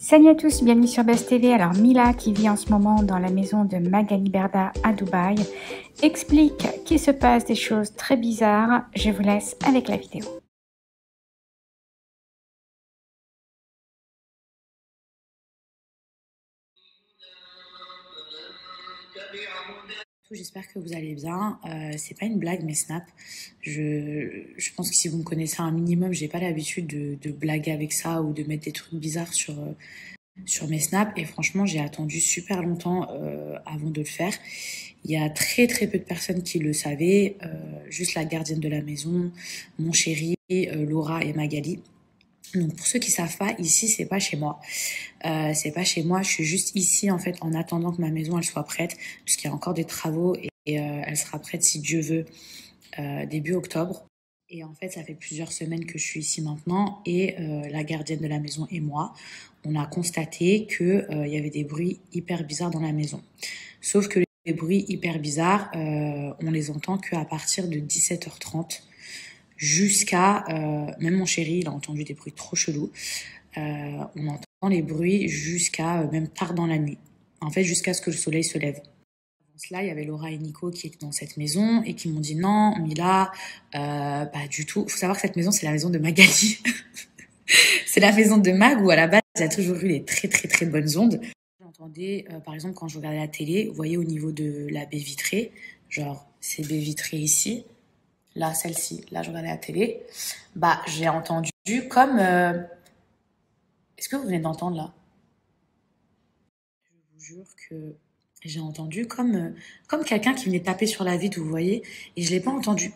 Salut à tous, bienvenue sur Buzz TV. Alors Mila, qui vit en ce moment dans la maison de Magali Berda à Dubaï, explique qu'il se passe des choses très bizarres. Je vous laisse avec la vidéo. J'espère que vous allez bien. C'est pas une blague, mais Snap. Je pense que si vous me connaissez un minimum, j'ai pas l'habitude de blaguer avec ça ou de mettre des trucs bizarres sur mes snaps. Et franchement, j'ai attendu super longtemps avant de le faire. Il y a très très peu de personnes qui le savaient. Juste la gardienne de la maison, mon chéri, Laura et Magali. Donc pour ceux qui savent pas, ici c'est pas chez moi. C'est pas chez moi. Je suis juste ici en fait en attendant que ma maison elle soit prête, puisqu'il y a encore des travaux et elle sera prête si Dieu veut début octobre. Et en fait, ça fait plusieurs semaines que je suis ici maintenant et la gardienne de la maison et moi, on a constaté que il y avait des bruits hyper bizarres dans la maison. Sauf que les bruits hyper bizarres, on les entend qu'à partir de 17h30 jusqu'à même mon chéri, il a entendu des bruits trop chelous. On entend les bruits jusqu'à même tard dans la nuit. En fait, jusqu'à ce que le soleil se lève. Cela, il y avait Laura et Nico qui étaient dans cette maison et qui m'ont dit non, Mila, pas du tout. Il faut savoir que cette maison, c'est la maison de Magali. C'est la maison de Mag où à la base, il y a toujours eu les très très très bonnes ondes. J'entendais, par exemple, quand je regardais la télé, vous voyez au niveau de la baie vitrée, genre ces baies vitrées ici, là, celle-ci, là, je regardais la télé, bah, j'ai entendu comme... Est-ce que vous venez d'entendre là? Je vous jure que j'ai entendu comme quelqu'un qui venait taper sur la vitre, vous voyez, et je l'ai pas entendu.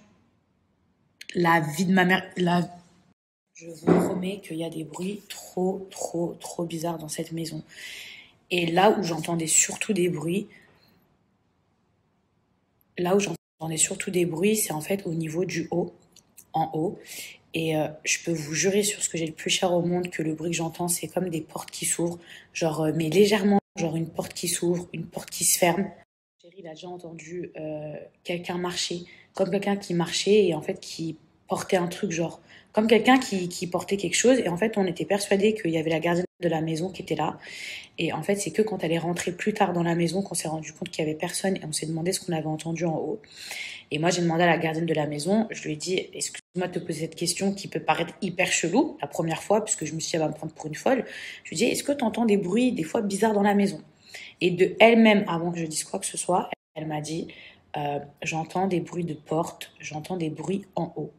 La vie de ma mère, je vous promets qu'il y a des bruits trop, trop, trop bizarres dans cette maison. Et là où j'entendais surtout des bruits, c'est en fait au niveau du haut, en haut. Et je peux vous jurer sur ce que j'ai le plus cher au monde que le bruit que j'entends, c'est comme des portes qui s'ouvrent, genre, mais légèrement, genre une porte qui s'ouvre, une porte qui se ferme. Chéri, il a déjà entendu quelqu'un marcher, comme quelqu'un qui marchait et en fait qui portait un truc, genre, comme quelqu'un qui portait quelque chose. Et en fait, on était persuadés qu'il y avait la gardienne de la maison qui était là. Et en fait, c'est que quand elle est rentrée plus tard dans la maison qu'on s'est rendu compte qu'il y avait personne et on s'est demandé ce qu'on avait entendu en haut. Et moi, j'ai demandé à la gardienne de la maison, je lui ai dit, excuse-moi de te poser cette question qui peut paraître hyper chelou la première fois, puisque je me suis dit, elle va me prendre pour une folle. Je lui ai dit, est-ce que tu entends des bruits, des fois bizarres dans la maison? Et de elle-même, avant que je dise quoi que ce soit, elle m'a dit, j'entends des bruits de porte, j'entends des bruits en haut.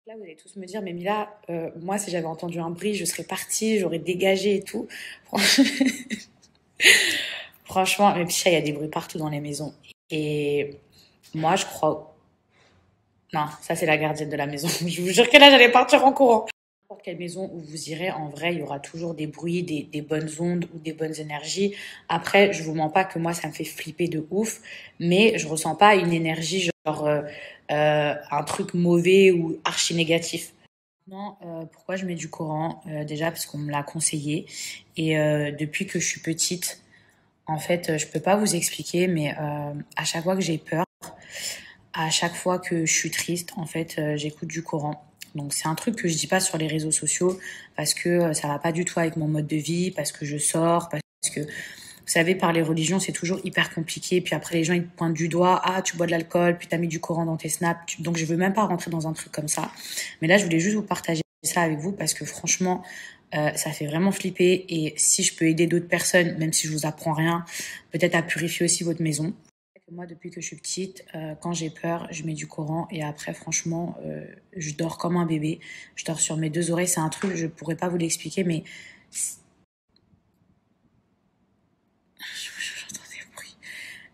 Là, vous allez tous me dire, mais Mila, moi, si j'avais entendu un bruit, je serais partie, j'aurais dégagé et tout. Franchement, mais puis il y a des bruits partout dans les maisons. Et moi, je crois. Non, ça, c'est la gardienne de la maison. Je vous jure que là, j'allais partir en courant. N'importe quelle maison où vous irez, en vrai, il y aura toujours des bruits, des bonnes ondes ou des bonnes énergies. Après, je vous mens pas que moi, ça me fait flipper de ouf, mais je ressens pas une énergie genre un truc mauvais ou archi négatif. Non, pourquoi je mets du Coran? Déjà parce qu'on me l'a conseillé et depuis que je suis petite, en fait, je peux pas vous expliquer, mais à chaque fois que j'ai peur, à chaque fois que je suis triste, en fait, j'écoute du Coran. Donc c'est un truc que je dis pas sur les réseaux sociaux parce que ça va pas du tout avec mon mode de vie, parce que je sors, parce que vous savez, par les religions, c'est toujours hyper compliqué. Puis après, les gens, ils te pointent du doigt. Ah, tu bois de l'alcool, puis t'as mis du Coran dans tes snaps. Donc, je veux même pas rentrer dans un truc comme ça. Mais là, je voulais juste vous partager ça avec vous parce que franchement, ça fait vraiment flipper. Et si je peux aider d'autres personnes, même si je vous apprends rien, peut-être à purifier aussi votre maison. Moi, depuis que je suis petite, quand j'ai peur, je mets du Coran. Et après, franchement, je dors comme un bébé. Je dors sur mes deux oreilles. C'est un truc, je pourrais pas vous l'expliquer, mais j'entends des bruits.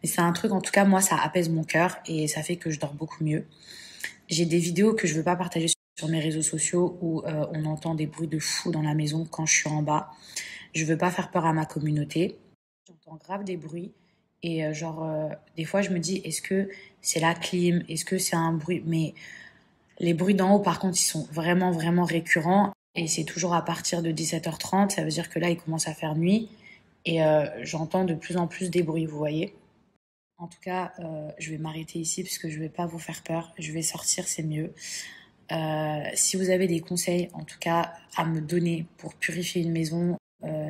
Mais c'est un truc, en tout cas, moi, ça apaise mon cœur et ça fait que je dors beaucoup mieux. J'ai des vidéos que je veux pas partager sur mes réseaux sociaux où on entend des bruits de fou dans la maison quand je suis en bas. Je veux pas faire peur à ma communauté. J'entends grave des bruits et des fois je me dis est-ce que c'est la clim, est-ce que c'est un bruit, mais les bruits d'en haut par contre ils sont vraiment vraiment récurrents et c'est toujours à partir de 17h30, ça veut dire que là il commence à faire nuit et j'entends de plus en plus des bruits, vous voyez. En tout cas, je vais m'arrêter ici parce que je vais pas vous faire peur. Je vais sortir, c'est mieux. Si vous avez des conseils, en tout cas, à me donner pour purifier une maison,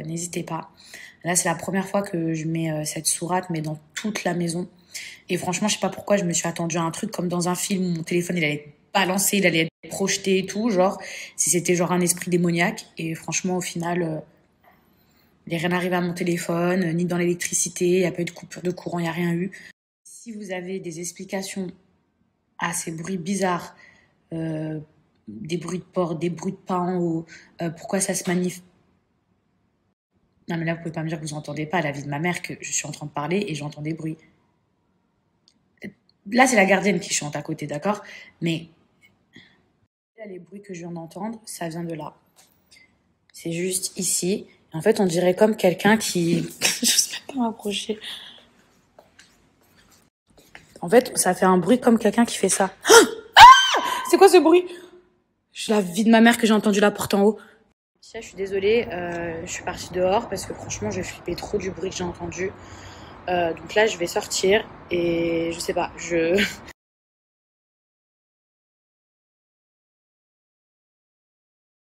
n'hésitez pas. Là, c'est la première fois que je mets cette sourate, mais dans toute la maison. Et franchement, je sais pas pourquoi je me suis attendue à un truc comme dans un film où mon téléphone, il allait être balancé, il allait être projeté et tout, genre, si c'était genre un esprit démoniaque. Et franchement, au final, il n'est rien arrivé à mon téléphone, ni dans l'électricité, il n'y a pas eu de coupure de courant, il n'y a rien eu. Si vous avez des explications à ces bruits bizarres, des bruits de porte, des bruits de pas en haut, pourquoi ça se manifeste. Non, mais là, vous pouvez pas me dire que vous entendez pas la vie de ma mère, que je suis en train de parler et j'entends des bruits. Là, c'est la gardienne qui chante à côté, d'accord? Mais là, les bruits que je viens d'entendre, ça vient de là. C'est juste ici. En fait, on dirait comme quelqu'un qui... Je sais pas m'approcher. En fait, ça fait un bruit comme quelqu'un qui fait ça. Ah! C'est quoi ce bruit? C'est la vie de ma mère que j'ai entendu la porte en haut. Je suis désolée, je suis partie dehors parce que franchement, je flippais trop du bruit que j'ai entendu. Donc là, je vais sortir et je sais pas,